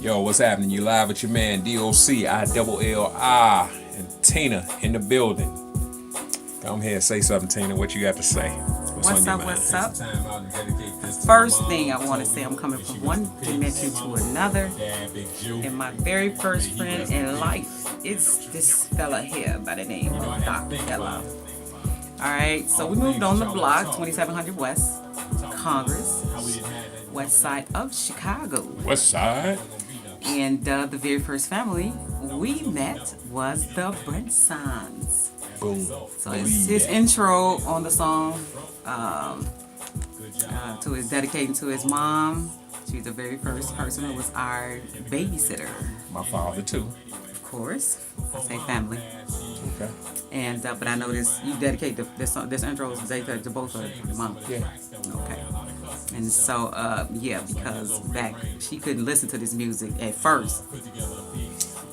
Yo, what's happening? You live with your man DOC, ILLI, and Tina in the building. Come here, say something, Tina. What you got to say? What's up? What's up? First thing I want to say, I'm coming from one dimension to another, and my very first friend in life is this fella here by the name of Dr. Illah. All right, so we moved on the block, 2700 West Congress, west side of Chicago. West side. And the very first family we met was the Brensons. Boom. So it's his intro on the song to his dedicating to his mom. She's the very first person who was our babysitter. My father too. Of course, I say family. Okay. And but I know this. You dedicate this intro is dedicated to both of your mom. Yeah. Okay. And so yeah, because back she couldn't listen to this music at first.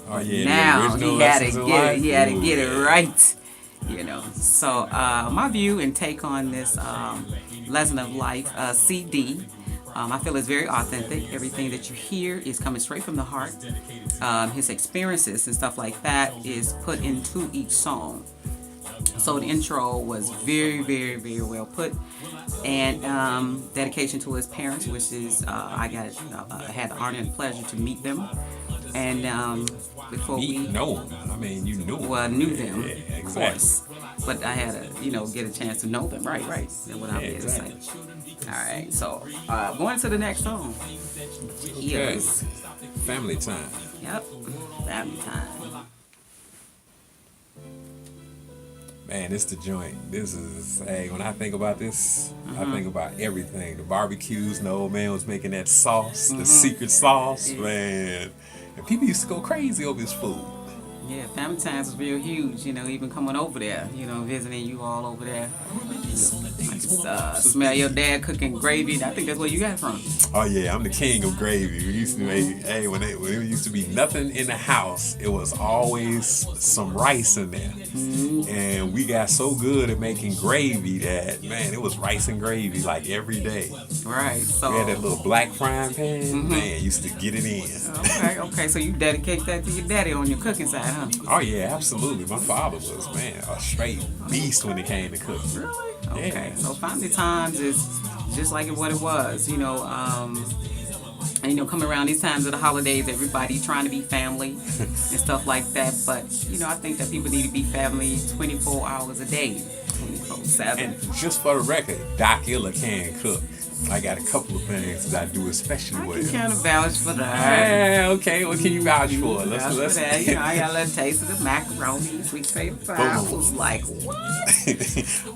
Oh yeah. Now he had to get it Yeah. right. You know. So my view and take on this Lesson of Life CD. I feel it's very authentic. Everything that you hear is coming straight from the heart. His experiences and stuff like that is put into each song. So the intro was very, very, very well put, and dedication to his parents, which is I had the honor and pleasure to meet them, and before we know them. I mean, you knew them. Well, I knew them, Yeah, of exactly. course, but I had to get a chance to know them. Right. That's what I'm here to say. All right, so going to the next song. Okay. Yes. Family time. Yep. Family time. Man, this the joint. This is, hey, when I think about this, I think about everything. The barbecues, the old man was making that sauce, the secret sauce, man. And people used to go crazy over his food. Yeah, family times was real huge, even coming over there, visiting you all over there. I just smell your dad cooking gravy. I think that's where you got it from. Oh yeah, I'm the king of gravy. We used to make, hey, when there used to be nothing in the house, it was always some rice in there. Mm-hmm. And we got so good at making gravy that, man, it was rice and gravy like every day. Right, so... We had that little black frying pan, man, used to get it in. Okay, so you dedicate that to your daddy on your cooking side, huh? Oh yeah, absolutely. My father was, man, a straight beast when it came to cooking. Really? Okay, Yeah. so family times is just like what it was, and coming around these times of the holidays, everybody trying to be family and stuff like that. But I think that people need to be family 24 hours a day, 24/7. And just for the record, Doc Illah can cook. I got a couple of things that I do especially I well. can kind of vouch for that. Yeah, okay, what can you vouch for? Vouch for that. I got a little taste of the macaroni, sweet potato pie. I was like, what?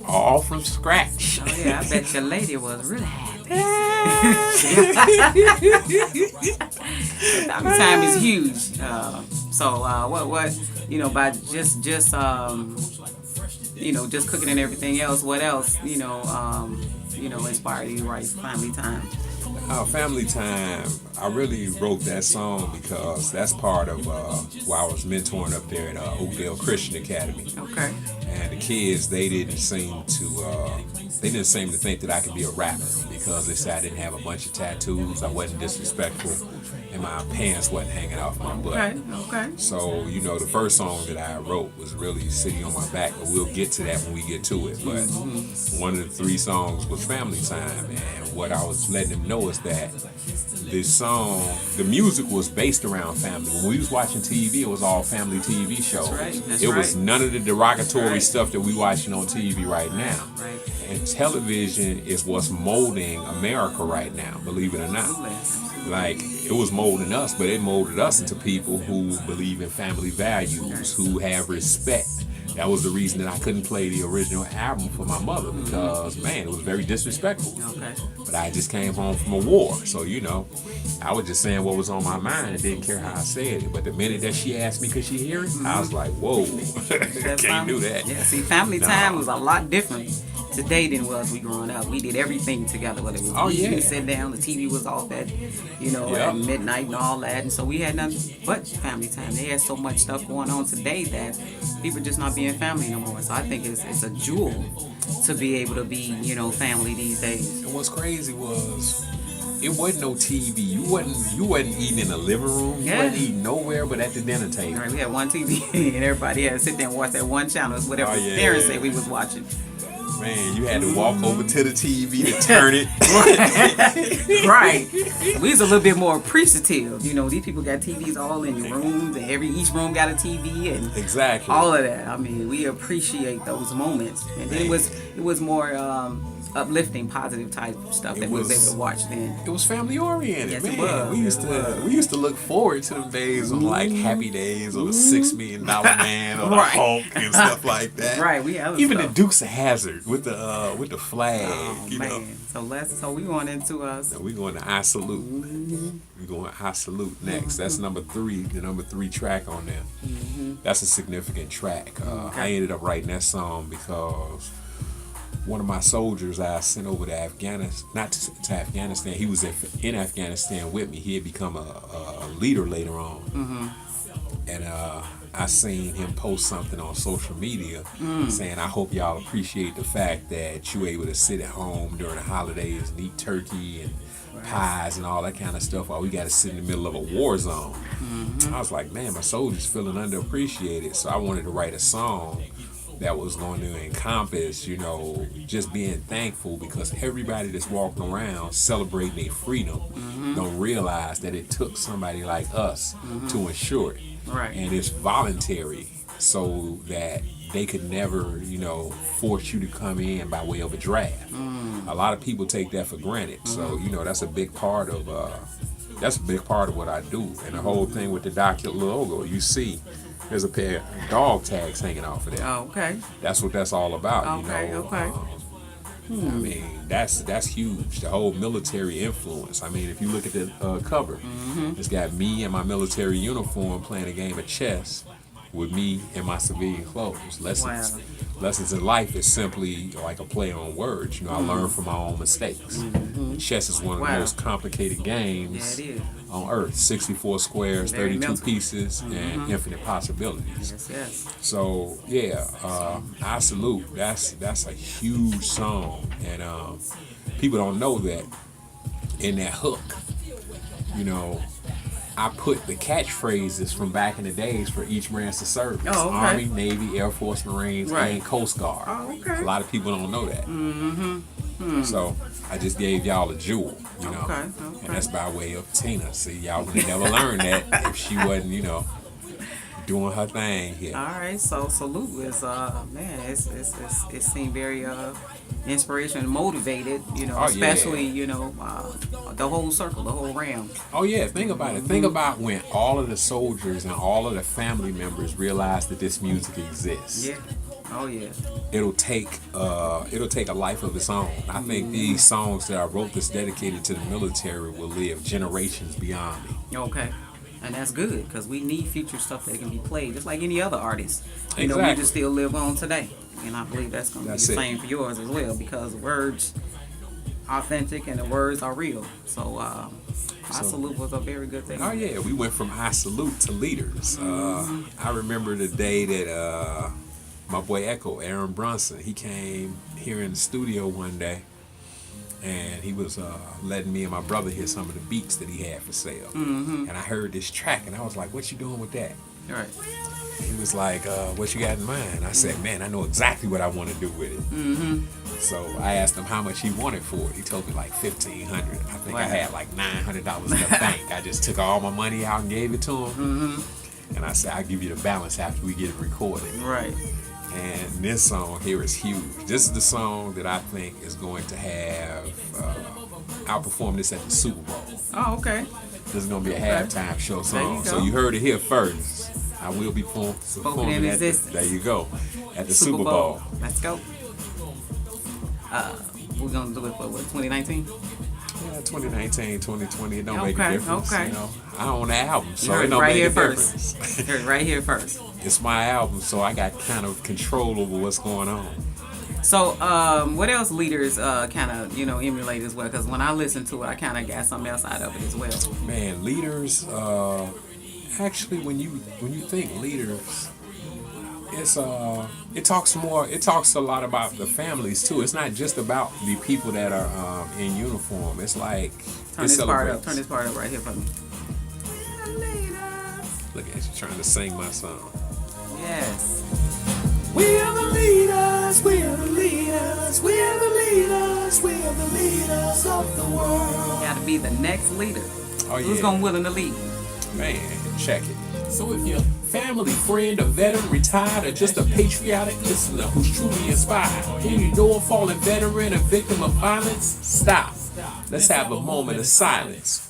All from scratch. Oh yeah, I bet your lady was really happy. Family time is huge. So what by just cooking and everything else, what else inspired you to write Family Time? Family Time, I really wrote that song because that's part of while I was mentoring up there at Oakdale Christian Academy. Okay. And the kids, they didn't seem to think that I could be a rapper because they said I didn't have a bunch of tattoos, I wasn't disrespectful, and my pants wasn't hanging off my butt. Okay. So, the first song that I wrote was really Sitting on My Back, but we'll get to that when we get to it. But one of the 3 songs was Family Time, and what I was letting them know is that this song, the music was based around family. When we was watching TV, it was all family TV shows. That's It was right. none of the derogatory stuff that we watching on TV right now. Right. And television is what's molding America right now, believe it or not. Absolutely. Like, it was molding us, but it molded us into people who believe in family values, who have respect. That was the reason that I couldn't play the original album for my mother because, man, it was very disrespectful. Okay. But I just came home from a war, so, I was just saying what was on my mind and didn't care how I said it. But the minute that she asked me, could she hear it? I was like, whoa, can't do that. Yeah, see, family time was a lot different today than was we growing up. We did everything together, whether it was eating, sit down, the TV was off at, at midnight and all that. And so we had nothing but family time. They had so much stuff going on today that people just not being family no more. So I think it's a jewel to be able to be, family these days. And what's crazy was it wasn't no TV. You wasn't eating in the living room. You Yeah. wasn't eating nowhere but at the dinner table. Right, we had one TV and everybody had to sit there and watch that one channel. It's whatever Oh, the yeah. parents said we was watching. Man, you had to walk over to the TV to turn it. Right. We was a little bit more appreciative. You know, these people got TVs all in your rooms, and each room got a TV and Exactly. all of that. I mean, we appreciate those moments. And then it was more uplifting, positive type stuff that we was able to watch then. It was family oriented, Yes, man. it was. We used to look forward to them days of like Happy Days or the $6 Million Man or the Right. Hulk and stuff like that. Right, we have even stuff. the Dukes of Hazzard with the flag. Oh, you know. man. So we going into us. Now we going to I Salute. We going to I Salute next. That's number 3, the number 3 track on there. That's a significant track. I ended up writing that song because one of my soldiers I sent over to Afghanistan, not to Afghanistan, he was in Afghanistan with me. He had become a leader later on. And I seen him post something on social media saying, I hope y'all appreciate the fact that you able to sit at home during the holidays and eat turkey and pies and all that kind of stuff while we got to sit in the middle of a war zone. I was like, man, my soldiers feeling underappreciated. So I wanted to write a song that was going to encompass, you know, just being thankful because everybody that's walking around celebrating their freedom don't realize that it took somebody like us to ensure it. Right. And it's voluntary so that they could never, you know, force you to come in by way of a draft. A lot of people take that for granted. So, you know, that's a big part of what I do. And the whole thing with the Docu logo, you see, there's a pair of dog tags hanging off of there. Oh, okay. That's what that's all about, Okay, you know. okay. I mean, that's huge. The whole military influence. I mean, if you look at the cover, it's got me in my military uniform playing a game of chess with me in my civilian clothes. Lessons in life is simply like a play on words. You know, I learn from my own mistakes. Chess is one of the most complicated games on earth. 64 squares, Very 32 mental. pieces, and infinite possibilities. Yes. So yeah, I Salute. That's a huge song, and people don't know that in that hook, you know, I put the catchphrases from back in the days for each branch of service: Oh, okay. Army, Navy, Air Force, Marines, Right. and Coast Guard. Oh, okay. A lot of people don't know that. So I just gave y'all a jewel, you know, Okay. and that's by way of Tina. See, y'all would have never learned that if she wasn't, you know, doing her thing here. All right, so Salute is man, it seemed very inspirational and motivated, you know, Oh, yeah. especially you know the whole circle, the whole round. Oh yeah, think about it. Think about when all of the soldiers and all of the family members realize that this music exists. Yeah. Oh yeah. It'll take a life of its own. I think these songs that I wrote that's dedicated to the military will live generations beyond me. Okay. And that's good because we need future stuff that can be played just like any other artist. You know, we Exactly. just still live on today. And I believe that's going to be That's the it. same for yours as well because the words authentic and the words are real. So I Salute was a very good thing. Oh yeah, we went from I Salute to leaders. I remember the day that my boy Echo, Aaron Brunson, he came here in the studio one day, and he was letting me and my brother hear some of the beats that he had for sale. And I heard this track, and I was like, "What you doing with that?" All right. He was like, "What you got in mind?" I said, "Man, I know exactly what I want to do with it." So I asked him how much he wanted for it. He told me like $1,500. I think I Wow. had like $900 in the bank. I just took all my money out and gave it to him. And I said, "I'll give you the balance after we get it recorded." Right. And this song here is huge. This is the song that I think is going to have, I'll perform this at the Super Bowl. Oh, okay. This is going to be a halftime show There you song. go. So you heard it here first. I will be performing in at the, existence. there you go, at the Super Bowl. Let's go. We're going to do it for what, 2019? Yeah, 2019, 2020, it don't make a Okay, difference. okay. You know, I own the album, so You heard it it don't right make here a first. difference. You heard it right here first. It's my album, so I got kind of control over what's going on. So, what else leaders kind of, you know, emulate as well? Because when I listen to it, I kind of got something else out of it as well. Man, leaders. Actually, when you think leaders, it talks more. It talks a lot about the families too. It's not just about the people that are in uniform. It's like Turn it this part celebrates. up. Turn this part up right here for me. Look at you trying to sing my song. Yes. We are the leaders, we are the leaders, we are the leaders, we are the leaders of the world. Got to be the next leader. Oh Who's yeah, gonna willing to lead? man, check it. So if you're family, friend, a veteran, retired, or just a patriotic listener who's truly inspired, and you know a fallen veteran, a victim of violence, stop. Let's have a moment of silence.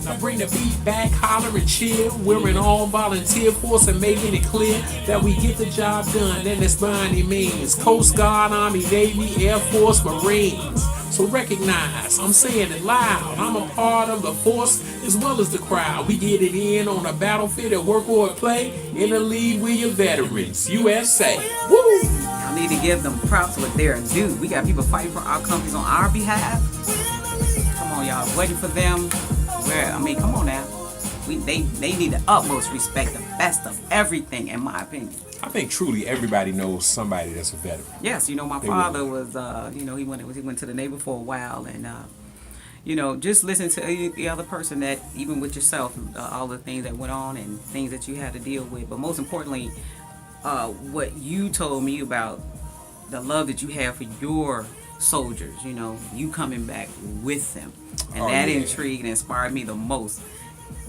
Now bring the beat back, holler and chill. We're an all volunteer force and making it clear that we get the job done, and it's by any means. Coast Guard, Army, Navy, Air Force, Marines. So recognize, I'm saying it loud. I'm a part of the force as well as the crowd. We get it in on a battlefield at work or at play. In the lead, we're your veterans, USA. Woo! I need to give them props what they're due. We got people fighting for our countries on our behalf. Come on, y'all. Waiting for them. Come on now. They need the utmost respect, the best of everything, in my opinion. I think truly everybody knows somebody that's a veteran. Yes, my father was, he went to the Navy for a while, and just listen to the other person that, even with yourself, all the things that went on and things that you had to deal with. But most importantly, what you told me about the love that you have for your soldiers, you coming back with them. And that intrigued and inspired me the most.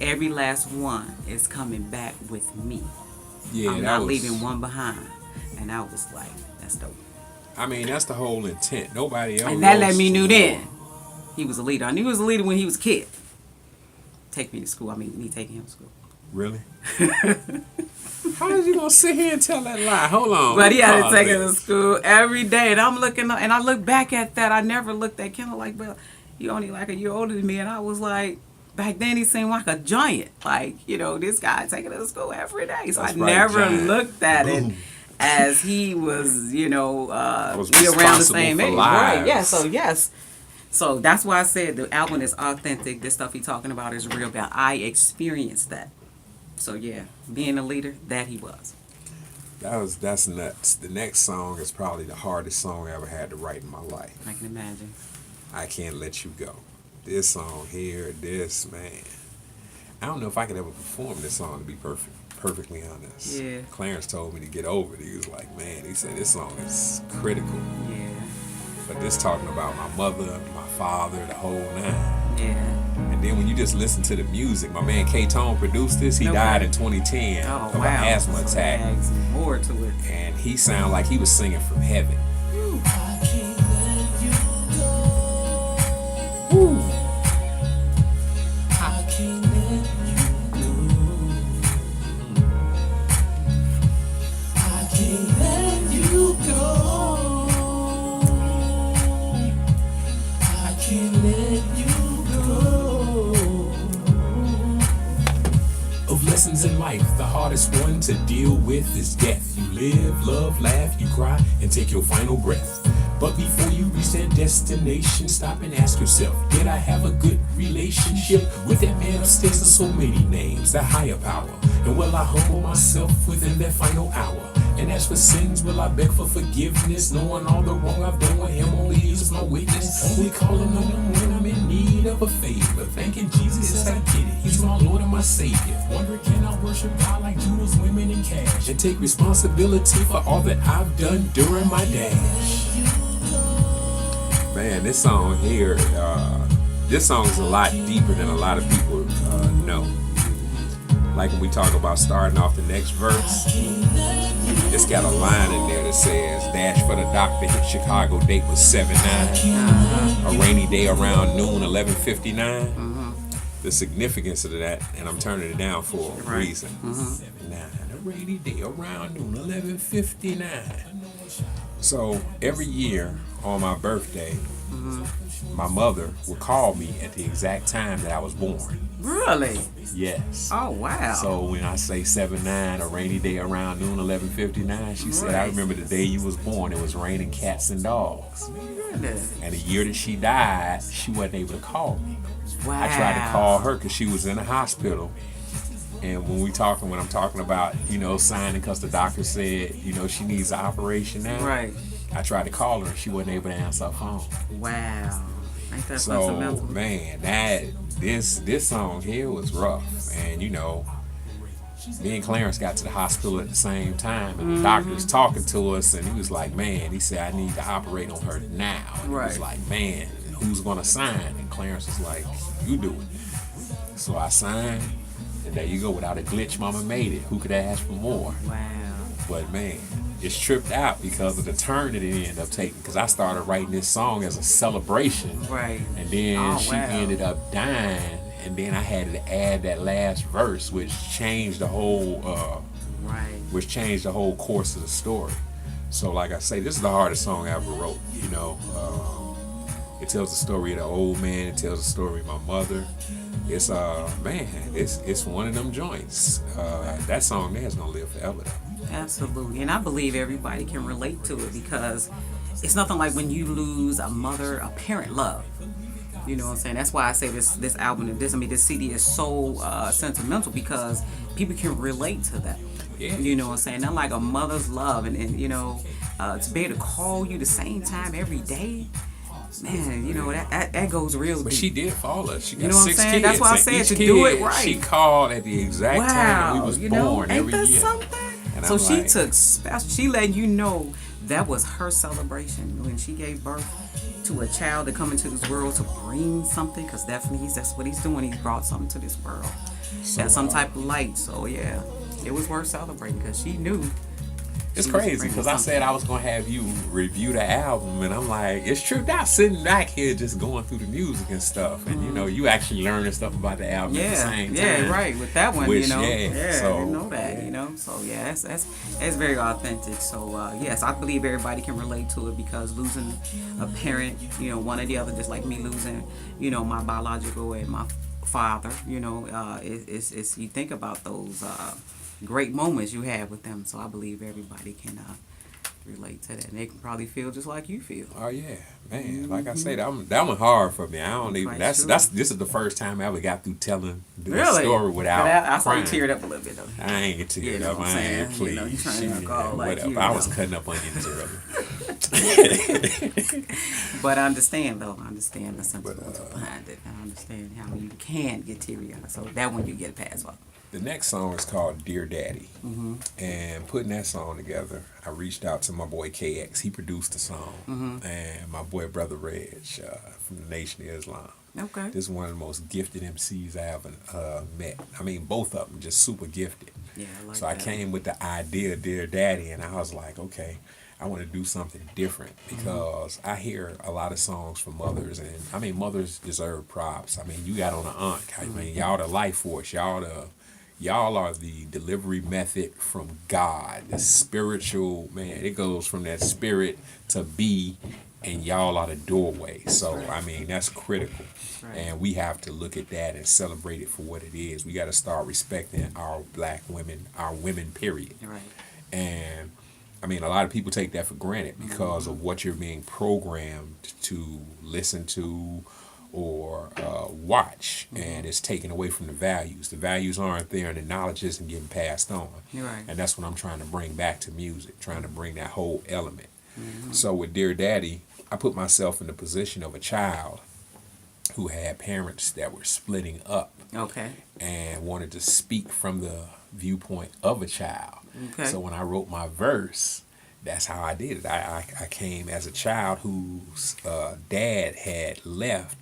Every last one is coming back with me. Yeah, I'm not leaving one behind. And I was like, that's dope. I mean, that's the whole intent. Nobody else. And that let me know then he was a leader. I knew he was a leader when he was a kid. Take me to school. Me taking him to school. Really? How is you gonna sit here and tell that lie? Hold on. But he had to take us to school every day. And I'm looking up, and I look back at that. I never looked at Kendall like, well, you only like a year older than me. And I was like, back then he seemed like a giant. Like, this guy taking us to school every day. So That's I right, never giant. looked at it Boom. as he was, Was we around the responsible same for age. lives. Right. Yeah, so yes. So that's why I said the album is authentic. This stuff he's talking about is real. About I experienced that. So yeah, being a leader, that he was. That's nuts. The next song is probably the hardest song I ever had to write in my life. I can imagine. I Can't Let You Go. This song here, man. I don't know if I could ever perform this song, to be perfectly honest. Yeah. Clarence told me to get over it. He was like, man, he said this song is critical. Yeah. But this talking about my mother, my father, the whole nine. Yeah. And then when you just listen to the music, my man K-Tone produced this. He Okay. died in 2010 Oh of wow. an asthma So attack. add some more to it. And he sounded like he was singing from heaven. I can't let you go. Woo. I can't let you go. I can't let you go. I can't let you go. Of lessons in life, the hardest one to deal with is death. You live, love, laugh, you cry, and take your final breath. But before you reach that destination, stop and ask yourself, did I have a good relationship with that man upstairs? Of so many names, that higher power? And will I humble myself within that final hour? And as for sins, will I beg for forgiveness, knowing all the wrong I've done with him only is my witness? Only calling on him when I'm in need of a favor. Thanking Jesus as I get it, he's my Lord and my Savior. Wondering, can I worship God like Judas, women, and cash, and take responsibility for all that I've done during my dash? Man, this song here, this song is a lot deeper than a lot of people know. Like when we talk about starting off the next verse, it's got a line in there that says, dash for the doctor, hit Chicago, date was 7-9. A rainy day around noon, 11:59. The significance of that, and I'm turning it down for a reason. 7-9, a rainy day around noon, 11:59. So every year on my birthday, my mother would call me at the exact time that I was born. Really? Yes. Oh wow. So when I say 7-9, a rainy day around noon, 11:59, she said, I remember the day you was born, it was raining cats and dogs. Goodness. And the year that she died, she wasn't able to call me. Wow. I tried to call her because she was in the hospital. And when I'm talking about, signing because the doctor said, she needs an operation now. Right. I tried to call her and she wasn't able to answer her phone. Wow. Ain't that So sentimental? man, this song here was rough. And me and Clarence got to the hospital at the same time, and the doctor was talking to us, and he was like, man, he said, I need to operate on her now. And he was like, man, who's gonna sign? And Clarence was like, you do it. So I signed, and there you go. Without a glitch, mama made it. Who could ask for more? Wow. But man, it's tripped out because of the turn that it ended up taking. Because I started writing this song as a celebration. Right. And then she ended up dying. And then I had to add that last verse, which changed the whole course of the story. So like I say, this is the hardest song I ever wrote. It tells the story of the old man. It tells the story of my mother. It's it's one of them joints. That song there is gonna live forever though. Absolutely. And I believe everybody can relate to it because it's nothing like when you lose a mother, a parent love. You know what I'm saying? That's why I say this album, this CD is so sentimental because people can relate to that. Yeah. You know what I'm saying? Not like a mother's love and to be able to call you the same time every day. Man, that goes real deep. But she did follow us. She got You know what I'm 6 saying? kids. That's why I and said each to kid, do it right. She called at the exact time that we was born ain't every that year. something? And So I'm she like, took special. She letting you know that was her celebration when she gave birth to a child to come into this world to bring something. Because definitely that's what he's doing. He's brought something to this world. That's some type of light. So yeah, it was worth celebrating because she knew. It's crazy because I said I was going to have you review the album, and I'm like, it's true. Not sitting back here just going through the music and stuff, and you actually learning stuff about the album at the same time. Yeah, right. With that one, Which, so, I didn't know that, So yeah, that's very authentic. So yes, I believe everybody can relate to it because losing a parent, one or the other, just like me losing, my biological and my father, it's you think about those. Great moments you have with them, so I believe everybody can relate to that, and they can probably feel just like you feel. Oh yeah, man! Like I said, that one hard for me. I don't even. This is the first time I ever got through telling the story without I crying. I teared up a little bit though. I ain't get teared up. What I'm saying? Please, you trying to go like whatever. I was cutting up onions earlier. But I understand though. I understand the sentimental behind it. I understand how you can get teary-eyed. So that one you get a pass on. The next song is called Dear Daddy. And putting that song together, I reached out to my boy KX. He produced the song. And my boy Brother Reg from the Nation of Islam. Okay. This is one of the most gifted MCs I ever met. I mean, both of them just super gifted. Yeah, I like so I came with the idea, Dear Daddy, and I was like, okay, I want to do something different because I hear a lot of songs from mothers, and I mean, mothers deserve props. I mean, you got on the Ankh. I mean, y'all the life force. Y'all are the delivery method from God, the spiritual, man. It goes from that spirit to be, and y'all are the doorway. So, I mean, that's critical. Right. And we have to look at that and celebrate it for what it is. We got to start respecting our black women, our women, period. Right. And, I mean, a lot of people take that for granted because of what you're being programmed to listen to or watch, and it's taken away from the values. The values aren't there, and the knowledge isn't getting passed on. Right. And that's what I'm trying to bring back to music, trying to bring that whole element. So with Dear Daddy, I put myself in the position of a child who had parents that were splitting up. Okay. And wanted to speak from the viewpoint of a child. Okay. So when I wrote my verse, that's how I did it. I came as a child whose dad had left.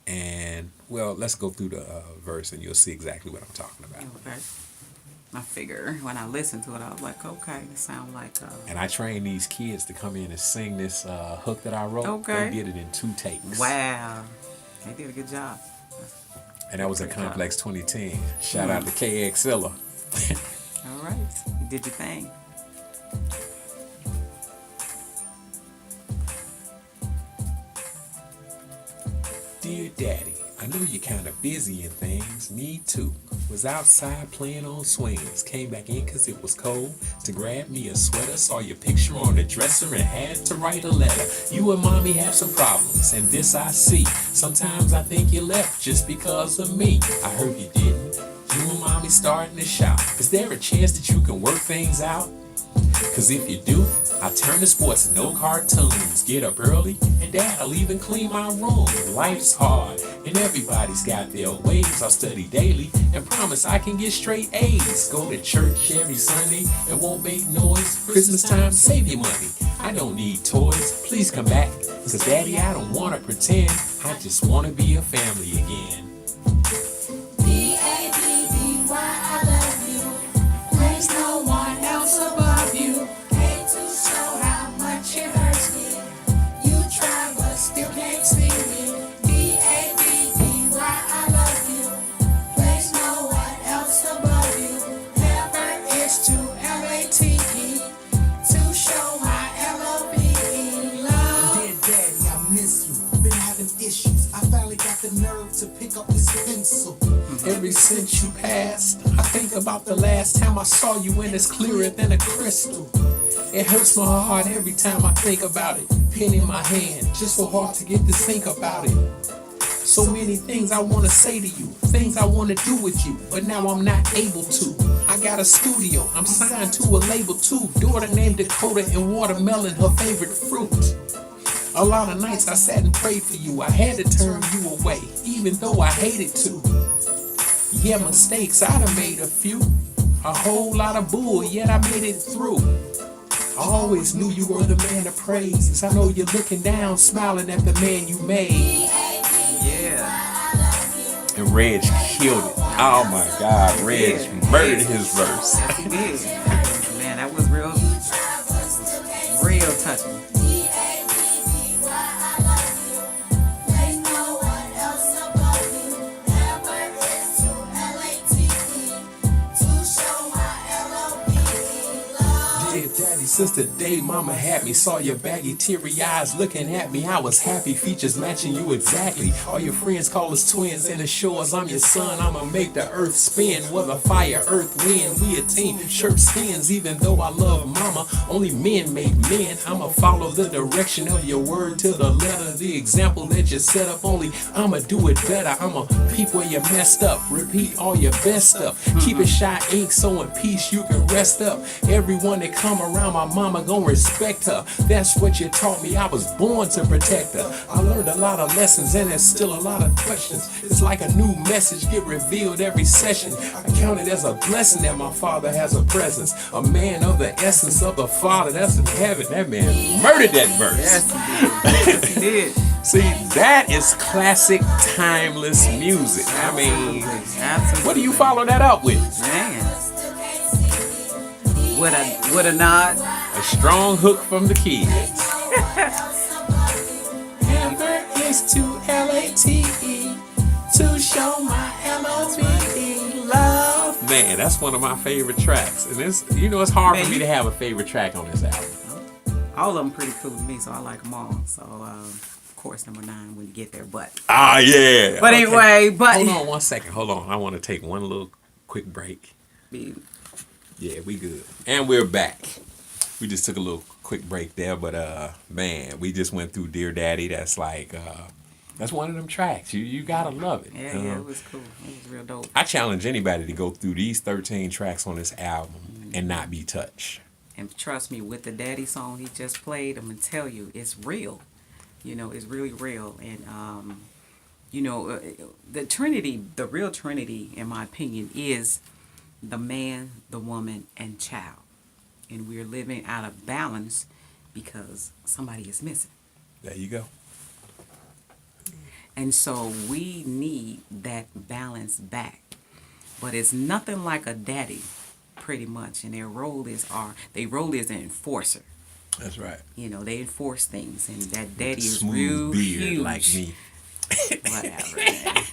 And, well, let's go through the verse and you'll see exactly what I'm talking about. Okay. I figure when I listened to it, I was like, okay, it sounds like... And I trained these kids to come in and sing this hook that I wrote. Okay. They did it in 2 takes. Wow. They did a good job. And that was at Complex 2010. Shout out to KX Illah. All right. You did your thing. Dear Daddy, I know you're kind of busy and things. Me too. Was outside playing on swings. Came back in cause it was cold to grab me a sweater. Saw your picture on the dresser and had to write a letter. You and mommy have some problems and this I see. Sometimes I think you left just because of me. I heard you didn't. You and mommy starting to shop. Is there a chance that you can work things out? Cause if you do, I turn to sports and no cartoons. Get up early and dad, I'll even clean my room. Life's hard and everybody's got their ways. I'll study daily and promise I can get straight A's. Go to church every Sunday and won't make noise. Christmas time, save your money. I don't need toys. Please come back. Cause daddy, I don't wanna pretend. I just wanna be a family again. B-A-B-B-Y, I love you. There's no one else above you. Hate to show how much it hurts me. You try but still can't see me. B-A-B-B-Y, I love you. There's no one else above you. Never is to L-A-T-E. To show my L-O-V-E love. Dear daddy, I miss you. Been having issues. I finally got the nerve to pick up this pencil. Ever since you passed, I think about the last time I saw you and it's clearer than a crystal. It hurts my heart every time I think about it. Pen in my hand, just so hard to get to think about it. So many things I want to say to you, things I want to do with you, but now I'm not able to. I got a studio, I'm signed to a label too. Daughter named Dakota and watermelon, her favorite fruit. A lot of nights I sat and prayed for you. I had to turn you away, even though I hated to. Yeah, mistakes, I'd have made a few. A whole lot of bull, yet I made it through. I always knew you were the man to praise. I know you're looking down, smiling at the man you made. Yeah. And Reg killed it. Oh my God, Reg murdered his verse. Yes, he did. Man, that was real touching. Since the day mama had me, saw your baggy teary eyes looking at me. I was happy, features matching you exactly. All your friends call us twins and assures I'm your son. I'ma make the earth spin, whether fire, earth, wind. We a team, shirt skins. Even though I love mama, only men make men. I'ma follow the direction of your word to the letter. The example that you set up, only I'ma do it better. I'ma peep where you messed up, repeat all your best stuff. Keep it shy ink so in peace you can rest up. Everyone that come around my mama gon' respect her. That's what you taught me. I was born to protect her. I learned a lot of lessons and there's still a lot of questions. It's like a new message get revealed every session. I count it as a blessing that my father has a presence. A man of the essence of the Father that's in heaven. That man murdered that verse. Yes, he did. Yes, he did. See, that is classic, timeless music. I mean, Absolutely. what do you follow that up with? Man. With a nod. A strong hook from the kids. Never is to L-A-T-E to show my L-O-V-E love. Man, that's one of my favorite tracks. And it's, it's hard for me to have a favorite track on this album. All of them pretty cool to me, so I like them all. So, of course, number 9 when you get there. But Yeah. But anyway, Hold on 1 second. Hold on. I want to take one little quick break. Yeah, we good. And we're back. We just took a little quick break there, but man, we just went through Dear Daddy. That's like that's one of them tracks. You gotta love it. Yeah, it was cool. It was real dope. I challenge anybody to go through these 13 tracks on this album and not be touched. And trust me, with the Daddy song he just played, I'm gonna tell you, it's real. It's really real. And the Trinity, the real Trinity, in my opinion, is the man, the woman, and child. And we're living out of balance because somebody is missing. There you go. And so we need that balance back. But it's nothing like a daddy, pretty much. And their role is an enforcer. That's right. They enforce things. And that daddy is Smooth real beard huge. like me. Whatever, man.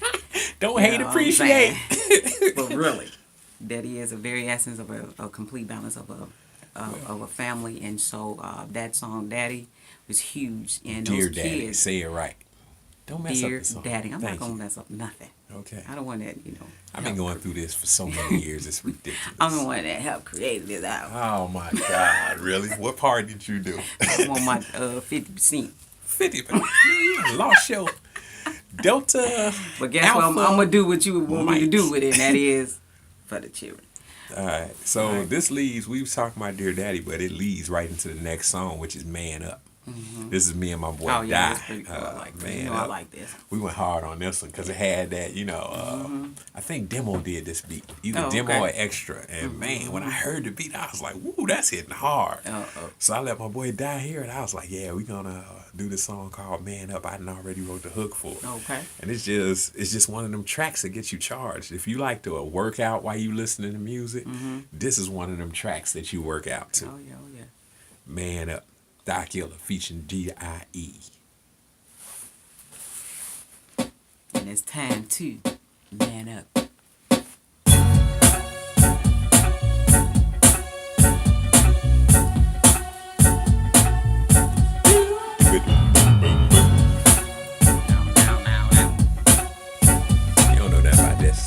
Don't hate, what I'm appreciate. saying? But really, daddy is a very essence of a complete balance of a family. And so that song, Daddy, was huge. And Dear those Daddy, kids, say it right. Don't mess Dear up the song. Daddy, I'm Thank not going you. to mess up nothing. Okay. I don't want that, I've been going through this for so many years. It's ridiculous. I'm the one that helped create this album. Oh my God! Really? What part did you do? I want my 50%. 50. You lost your Delta. But guess what? I'm going to do what you want me to do with it, and that is for the children. All right. So this leads, we was talking about Dear Daddy, but it leads right into the next song, which is Man Up. This is me and my boy Oh yeah, Die. that's pretty cool. I like that. Man You know, I Up. like this. We went hard on this one because it had that, I think Demo did this beat. Either Oh, Demo okay. or Extra. And man, when I heard the beat, I was like, woo, that's hitting hard. So I let my boy Die hear it. I was like, yeah, we gonna do this song called Man Up. I done already wrote the hook for it. Okay. And it's just one of them tracks that gets you charged. If you like to work out while you listening to music, this is one of them tracks that you work out to. Oh yeah, oh yeah. Man Up. Doc Illah featuring D.I.E. And it's time to man up. You don't know that about this.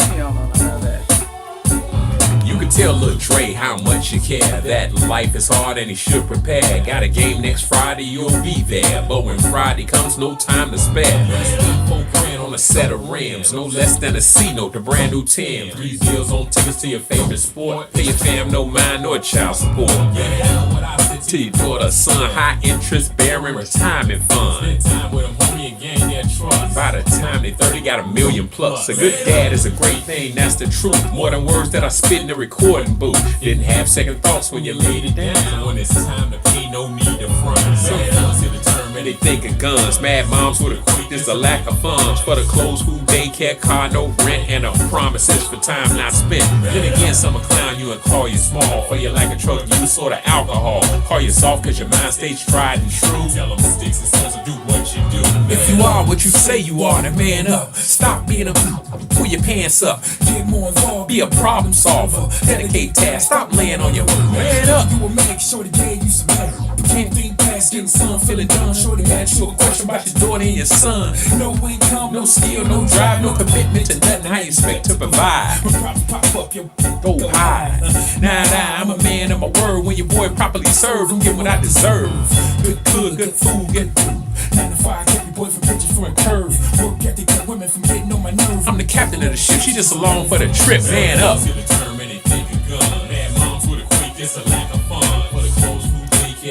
She don't know about that. You can tell Lil Dre how much you care. That life is hard and he should prepare. Got a game next Friday, you'll be there. But when Friday comes, no time to spare. Spend $4,000 on a set of rims. No less than a C-note, the brand new Tim. 3 deals on tickets to your favorite sport. Pay your fam no mind, no child support. To your daughter, son, high interest bearing retirement fund. By the time they 30, got $1 million plus. A good dad is a great thing, that's the truth. More than words that I spit in the recording booth. Didn't have second thoughts when you laid it down. So when it's time to pay, no need to front. Some fellas hit the term and they think of guns. Mad moms would equate this a lack of funds. For the clothes, food, daycare, car, no rent, and promises for time not spent. Then again, some will clown you and call you small. For your lack of drug use, sort of alcohol. Call you soft cause your mind stays tried and true. Tell them sticks and stones to do what you do. If you are what you say you are, then man up. Stop being a pull your pants up. Get more involved, be a problem solver. Dedicate tasks, stop laying on your man up. You will make sure to give you some better. You can't think past getting some feeling done. Sure to ask you a question about your daughter and your son. No income, No skill, no drive, no commitment to nothing. How you expect to provide? when problems pop up, your Go high. Nah, I'm a man of my word. When your boy properly served, I'm getting what I deserve. Good food, good food. 9 to 5, kept your boy from pitching for a curve. Work ethic got women from getting on my nerves. I'm the captain of the ship, she just along for the trip. Man up.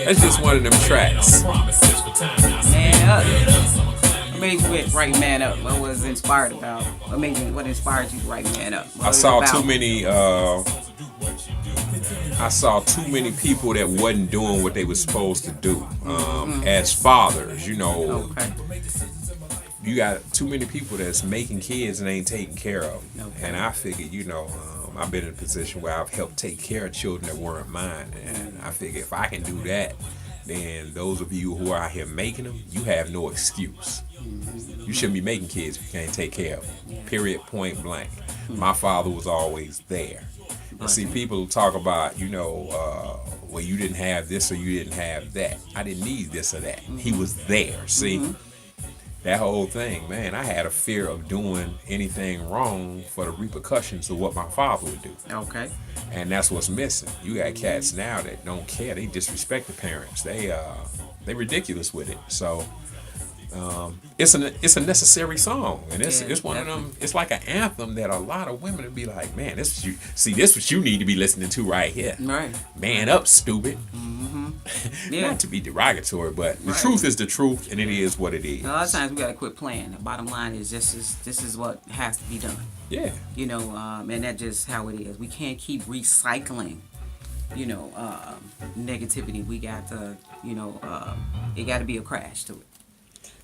That's just one of them tracks. Man up. What made you write Man Up? What was inspired about? What inspired you to write Man Up? What I was it saw about? too many. I saw too many people that wasn't doing what they were supposed to do. As fathers, Okay. you got too many people that's making kids and ain't taking care of them. Okay. And I figured, I've been in a position where I've helped take care of children that weren't mine. And I figure if I can do that, then those of you who are out here making them, you have no excuse. You shouldn't be making kids if you can't take care of them. Period, point blank. My father was always there. And see, people talk about, well, you didn't have this or you didn't have that. I didn't need this or that. He was there, see? That whole thing, man, I had a fear of doing anything wrong for the repercussions of what my father would do. Okay. And that's what's missing. You got cats now that don't care. They disrespect the parents. They ridiculous with it. So it's a necessary song, and it's one of them. It's like an anthem that a lot of women would be like, man, this what you need to be listening to right here. Right. Man up, stupid. Yeah. Not to be derogatory, but the Right. truth is the truth, and it is what it is. A lot of times we gotta quit playing. The bottom line is this is what has to be done. Yeah. And that's just how it is. We can't keep recycling, negativity. We got to, it got to be a crash to it.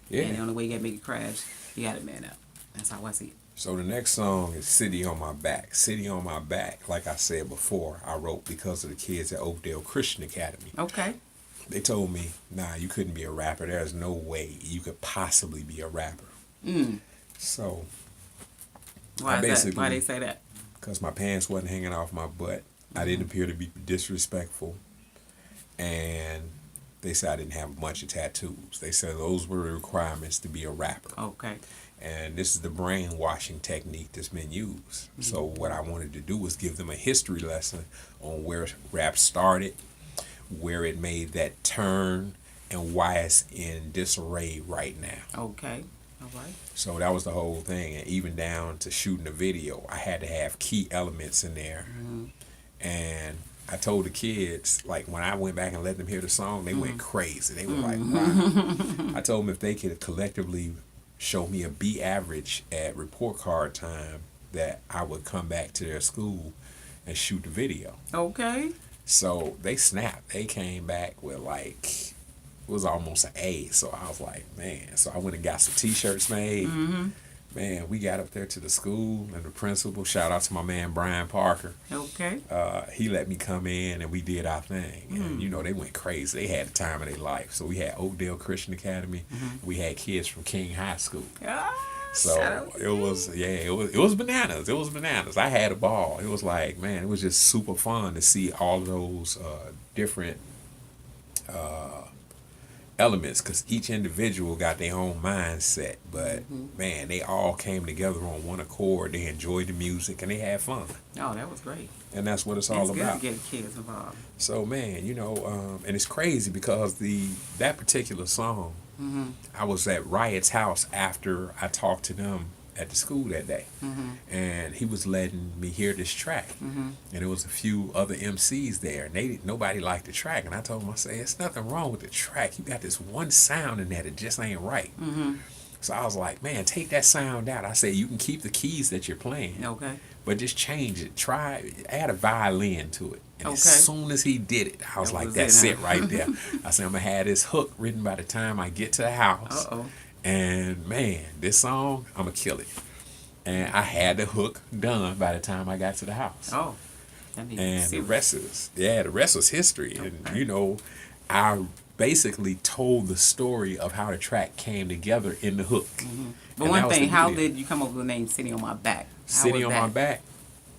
Yeah. And the only way you got to make it crash, you got to man up. That's how I see it. So the next song is City on My Back. City on My Back, like I said before, I wrote because of the kids at Oakdale Christian Academy. Okay. They told me, nah, you couldn't be a rapper. There's no way you could possibly be a rapper. So Why I is that? Why basically- they say that? because my pants wasn't hanging off my butt, I didn't appear to be disrespectful, and they said I didn't have a bunch of tattoos. They said those were the requirements to be a rapper. Okay. And this is the brainwashing technique that's been used. So what I wanted to do was give them a history lesson on where rap started, where it made that turn, and why it's in disarray right now. Okay. All right. So that was the whole thing, and even down to shooting the video, I had to have key elements in there. And I told the kids, like when I went back and let them hear the song, they went crazy. They were like, "Wow!" I told them if they could collectively show me a B average at report card time, that I would come back to their school and shoot the video. Okay. So they snapped. They came back with like, it was almost an A. So I was like, man. So I went and got some T-shirts made. Man, we got up there to the school and the principal. Shout out to my man Brian Parker. Okay. He let me come in and we did our thing. And you know, they went crazy. They had the time of their life. So we had Oakdale Christian Academy. We had kids from King High School. Ah, So shout out to it was, yeah, it was bananas. It was bananas. I had a ball. It was like, man, it was just super fun to see all of those different elements, because each individual got their own mindset. But man, they all came together on one accord. They enjoyed the music and they had fun. Oh, that was great. And that's what it's It's all good about. to get kids involved. So man, you know, and it's crazy because that particular song, I was at Riot's house after I talked to them at the school that day, and he was letting me hear this track, and there was a few other MCs there, and nobody liked the track, and I told him, I said, "It's nothing wrong with the track. You got this one sound in there that just ain't right." So I was like, "Man, take that sound out." I said, "You can keep the keys that you're playing, Okay. but just change it. Try add a violin to it." And as Okay. soon as he did it, I was That like, was "That's it, it huh? right there." I said, "I'm gonna have this hook written by the time I get to the house." Uh-oh. And man, this song, I'm gonna kill it. And I had the hook done by the time I got to the house. Oh. That means And the serious. rest was history. And Okay. you know, I basically told the story of how the track came together in the hook. But And one that was thing, the how video. did you come up with the name City on My Back? How Sitting was on my that? back.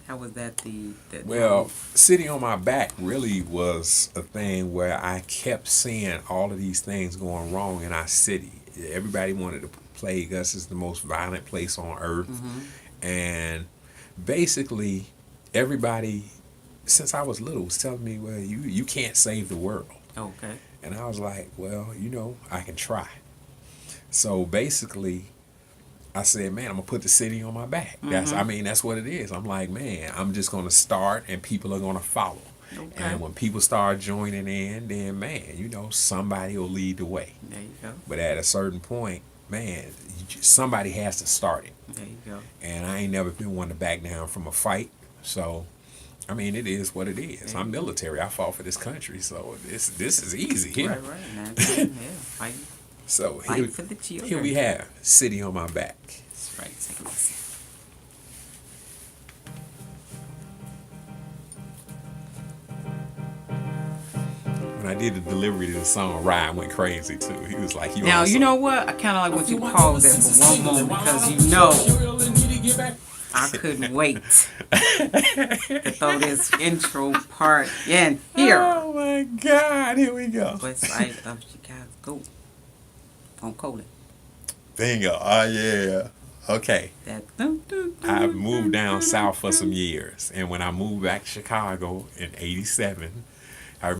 How was that the Well, sitting on my back really was a thing where I kept seeing all of these things going wrong in our city. Everybody wanted to plague us as the most violent place on earth. And basically, everybody, since I was little, was telling me, well, you can't save the world. Okay. And I was like, well, you know, I can try. So basically, I said, man, I'm gonna put the city on my back. That's what it is. I'm like, man, I'm just gonna start and people are gonna follow. Okay. And when people start joining in, then man, you know, somebody will lead the way. There you go. But at a certain point, man, somebody has to start it. There you go. And I ain't never been one to back down from a fight. So, I mean, it is what it is. I'm military. I fought for this country, so this is easy here. Right, right. Now, yeah, fight, So fight for the children. here we have City on My Back. That's right. Take a listen. When I did the delivery to the song, Ryan went crazy too. He was like, Now, you know what? I kind of like want you to pause that for one moment because you know I couldn't wait to throw this intro part in here. Oh my God, here we go. West side of Chicago. On Colin. Bingo. Oh yeah. Okay. That. I moved down south for some years, and when I moved back to Chicago in '87,